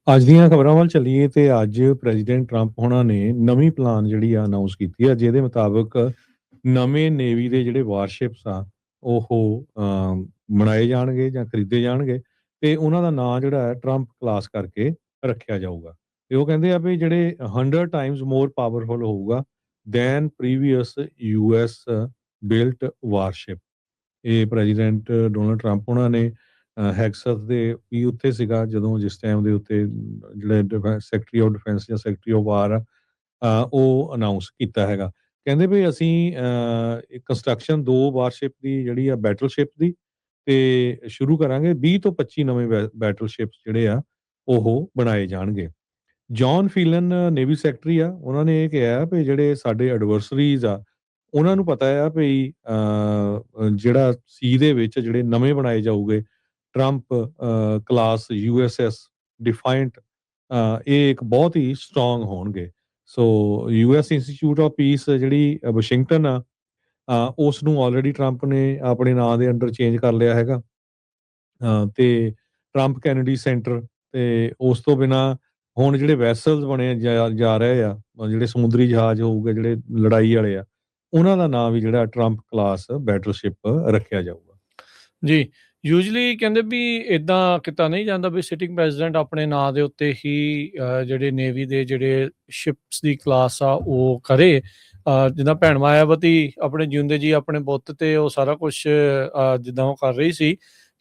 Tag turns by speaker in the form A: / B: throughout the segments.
A: ਅੱਜ ਦੀਆਂ ਖਬਰਾਂ ਵੱਲ ਚੱਲੀਏ ਤੇ ਅੱਜ ਪ੍ਰੈਜ਼ੀਡੈਂਟ ਟਰੰਪ ਹੋਣਾ ਨੇ ਨਵੀਂ ਪਲਾਨ ਜਿਹੜੀ ਆ ਅਨਾਉਂਸ ਕੀਤੀ ਆ, ਜਿਹਦੇ ਮੁਤਾਬਕ ਨਵੇਂ ਨੇਵੀ ਦੇ ਜਿਹੜੇ ਵਾਰਸ਼ਿਪਸ ਆ ਉਹ ਬਣਾਏ ਜਾਣਗੇ ਜਾਂ ਖਰੀਦੇ ਜਾਣਗੇ ਤੇ ਉਹਨਾਂ ਦਾ ਨਾਂ ਜਿਹੜਾ ਹੈ ਟਰੰਪ ਕਲਾਸ ਕਰਕੇ ਰੱਖਿਆ ਜਾਊਗਾ। ਤੇ ਉਹ ਕਹਿੰਦੇ ਆ ਵੀ ਜਿਹੜੇ 100 ਟਾਈਮਸ ਮੋਰ ਪਾਵਰਫੁਲ ਹੋਊਗਾ ਦੈਨ ਪ੍ਰੀਵੀਅਸ ਯੂਐਸ ਬਿਲਟ ਵਾਰਸ਼ਿਪ। ਇਹ ਪ੍ਰੈਜ਼ੀਡੈਂਟ ਡੋਨਲਡ ਟਰੰਪ ਉਹਨਾਂ ਨੇ ਹੈਗਸਸ ਦੇ ਵੀ ਉੱਥੇ ਸੀਗਾ ਜਦੋਂ ਜਿਸ ਟਾਈਮ ਦੇ ਉੱਤੇ ਜਿਹੜੇ ਸੈਕਟਰੀ ਆਫ ਡਿਫੈਂਸ ਜਾਂ ਸੈਕਟਰੀ ਆਫ ਵਾਰ ਆ, ਉਹ ਅਨਾਉਂਸ ਕੀਤਾ ਹੈਗਾ। ਕਹਿੰਦੇ ਵੀ ਅਸੀਂ ਕੰਸਟਰਕਸ਼ਨ 2 ਵਾਰਸ਼ਿਪ ਦੀ ਜਿਹੜੀ ਆ ਬੈਟਲਸ਼ਿਪ ਦੀ ਤੇ ਸ਼ੁਰੂ ਕਰਾਂਗੇ। 20 ਤੋਂ 25 ਨਵੇਂ ਬੈਟਲਸ਼ਿਪਸ ਜਿਹੜੇ ਆ ਉਹ ਬਣਾਏ ਜਾਣਗੇ। ਜੌਨ ਫੀਲਨ ਨੇਵੀ ਸੈਕਟਰੀ ਆ, ਉਹਨਾਂ ਨੇ ਇਹ ਕਿਹਾ ਵੀ ਜਿਹੜੇ ਸਾਡੇ ਐਡਵਰਸਰੀਜ਼ ਆ ਉਹਨਾਂ ਨੂੰ ਪਤਾ ਆ ਵੀ ਜਿਹੜਾ ਸੀ ਦੇ ਵਿੱਚ ਜਿਹੜੇ ਨਵੇਂ ਬਣਾਏ ਜਾਊਗੇ ਟਰੰਪ ਕਲਾਸ ਯੂਐਸਐਸ ਡਿਫਾਇੰਟ, ਇਹ ਇੱਕ ਬਹੁਤ ਹੀ ਸਟਰੋਂਗ ਹੋਣਗੇ। ਸੋ ਯੂਐਸ ਇੰਸਟੀਚਿਊਟ ਆਫ ਪੀਸ ਜਿਹੜੀ ਵਾਸ਼ਿੰਗਟਨ ਆ, ਉਸ ਨੂੰ ਆਲਰੇਡੀ ਟਰੰਪ ਨੇ ਆਪਣੇ ਨਾਂ ਦੇ ਅੰਡਰ ਚੇਂਜ ਕਰ ਲਿਆ ਹੈਗਾ। ਤੇ ਟਰੰਪ ਕੈਨੇਡੀ ਸੈਂਟਰ ਤੇ ਉਸ ਤੋਂ ਬਿਨਾਂ ਹੁਣ ਜਿਹੜੇ ਵੈਸਲਸ ਬਣੇ ਜਾ ਜਾ ਰਹੇ ਆ, ਜਿਹੜੇ ਸਮੁੰਦਰੀ ਜਹਾਜ਼ ਹੋਊਗੇ ਜਿਹੜੇ ਲੜਾਈ ਵਾਲੇ ਆ, ਉਹਨਾਂ ਦਾ ਨਾਂ ਵੀ ਜਿਹੜਾ ਟਰੰਪ ਕਲਾਸ ਬੈਟਲਸ਼ਿਪ ਰੱਖਿਆ ਜਾਊਗਾ।
B: ਜੀ, ਯੂਜੂਅਲੀ ਕਹਿੰਦੇ ਵੀ ਇਦਾਂ ਕੀਤਾ ਨਹੀਂ ਜਾਂਦਾ ਵੀ ਸਿਟਿੰਗ ਪ੍ਰੈਜ਼ੀਡੈਂਟ ਆਪਣੇ ਨਾਂ ਦੇ ਉੱਤੇ ਹੀ ਜਿਹੜੇ ਨੇਵੀ ਦੇ ਜਿਹੜੇ ਸ਼ਿਪਸ ਦੀ ਕਲਾਸ ਆ ਉਹ ਕਰੇ। ਜਿੱਦਾਂ ਭੈਣ ਮਾਇਆਵਤੀ ਆਪਣੇ ਜਿਉਂਦੇ ਜੀ ਆਪਣੇ ਬੁੱਤ ਤੇ ਉਹ ਸਾਰਾ ਕੁਝ ਜਿੱਦਾਂ ਉਹ ਕਰ ਰਹੀ ਸੀ,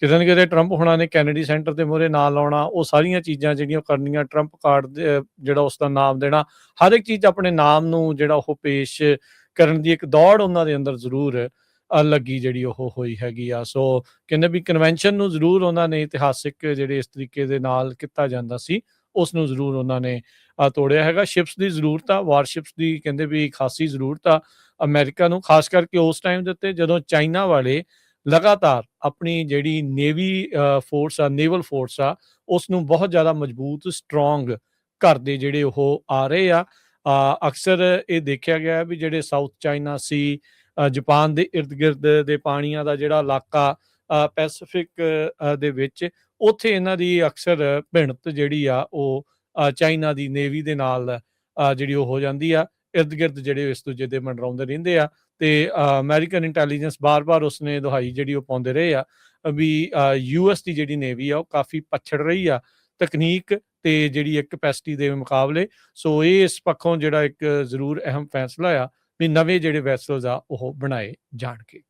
B: ਕਿਤੇ ਨਾ ਕਿਤੇ ਟਰੰਪ ਹੋਣਾ ਨੇ ਕੈਨੇਡੀ ਸੈਂਟਰ ਦੇ ਮੂਹਰੇ ਨਾਂ ਲਾਉਣਾ, ਉਹ ਸਾਰੀਆਂ ਚੀਜ਼ਾਂ ਜਿਹੜੀਆਂ ਕਰਨੀਆਂ, ਟਰੰਪ ਕਾਰਡ ਜਿਹੜਾ ਉਸ ਦਾ ਨਾਮ ਦੇਣਾ, ਹਰ ਇੱਕ ਚੀਜ਼ ਆਪਣੇ ਨਾਮ ਨੂੰ ਜਿਹੜਾ ਉਹ ਪੇਸ਼ ਕਰਨ ਦੀ ਇੱਕ ਦੌੜ ਉਹਨਾਂ ਦੇ ਅੰਦਰ ਜ਼ਰੂਰ ਲੱਗੀ ਜਿਹੜੀ ਉਹ ਹੋਈ ਹੈਗੀ ਆ। ਸੋ ਕਹਿੰਦੇ ਵੀ ਕਨਵੈਨਸ਼ਨ ਨੂੰ ਜ਼ਰੂਰ ਉਹਨਾਂ ਨੇ ਇਤਿਹਾਸਿਕ ਜਿਹੜੇ ਇਸ ਤਰੀਕੇ ਦੇ ਨਾਲ ਕੀਤਾ ਜਾਂਦਾ ਸੀ ਉਸ ਨੂੰ ਜ਼ਰੂਰ ਉਹਨਾਂ ਨੇ ਤੋੜਿਆ ਹੈਗਾ। ਸ਼ਿਪਸ ਦੀ ਜ਼ਰੂਰਤ ਆ, ਵਾਰਸ਼ਿਪਸ ਦੀ ਕਹਿੰਦੇ ਵੀ ਖਾਸੀ ਜ਼ਰੂਰਤ ਆ ਅਮਰੀਕਾ ਨੂੰ, ਖਾਸ ਕਰਕੇ ਉਸ ਟਾਈਮ ਦੇ ਉੱਤੇ ਜਦੋਂ ਚਾਈਨਾ ਵਾਲੇ ਲਗਾਤਾਰ ਆਪਣੀ ਜਿਹੜੀ ਨੇਵੀ ਫੋਰਸ ਆ, ਨੇਵਲ ਫੋਰਸ ਆ, ਉਸ ਨੂੰ ਬਹੁਤ ਜ਼ਿਆਦਾ ਮਜ਼ਬੂਤ ਸਟਰੋਂਗ ਕਰਦੇ ਜਿਹੜੇ ਉਹ ਆ ਰਹੇ ਆ। ਅਕਸਰ ਇਹ ਦੇਖਿਆ ਗਿਆ ਵੀ ਜਿਹੜੇ ਸਾਊਥ ਚਾਈਨਾ ਸੀ, ਜਾਪਾਨ ਦੇ ਇਰਦ ਗਿਰਦ ਦੇ ਪਾਣੀਆਂ ਦਾ ਜਿਹੜਾ ਇਲਾਕਾ ਪੈਸੀਫਿਕ ਦੇ ਵਿੱਚ, ਉੱਥੇ ਇਹਨਾਂ ਦੀ ਅਕਸਰ ਭਿਣਤ ਜਿਹੜੀ ਆ ਉਹ ਚਾਈਨਾ ਦੀ ਨੇਵੀ ਦੇ ਨਾਲ ਜਿਹੜੀ ਉਹ ਹੋ ਜਾਂਦੀ ਆ। ਇਰਦ ਗਿਰਦ ਜਿਹੜੇ ਇਸ ਦੂਜੇ ਦੇ ਮੰਡਰਾਉਂਦੇ ਰਹਿੰਦੇ ਆ ਤੇ ਅਮਰੀਕਨ ਇੰਟੈਲੀਜੈਂਸ ਬਾਰ-ਬਾਰ ਉਸਨੇ ਦੁਹਾਈ ਜਿਹੜੀ ਉਹ ਪਾਉਂਦੇ ਰਹੇ ਆ ਵੀ ਯੂਐਸ ਦੀ ਜਿਹੜੀ ਨੇਵੀ ਆ ਉਹ ਕਾਫੀ ਪਛੜ ਰਹੀ ਆ ਤਕਨੀਕ ਤੇ ਜਿਹੜੀ ਇੱਕ ਕੈਪੈਸਿਟੀ ਦੇ ਮੁਕਾਬਲੇ। ਸੋ ਇਹ ਇਸ ਪੱਖੋਂ ਜਿਹੜਾ ਇੱਕ ਜ਼ਰੂਰ ਅਹਿਮ ਫੈਸਲਾ ਆ ਵੀ ਨਵੇਂ ਜਿਹੜੇ ਵੈਸਲਸ ਆ ਉਹ ਬਣਾਏ ਜਾਣਗੇ।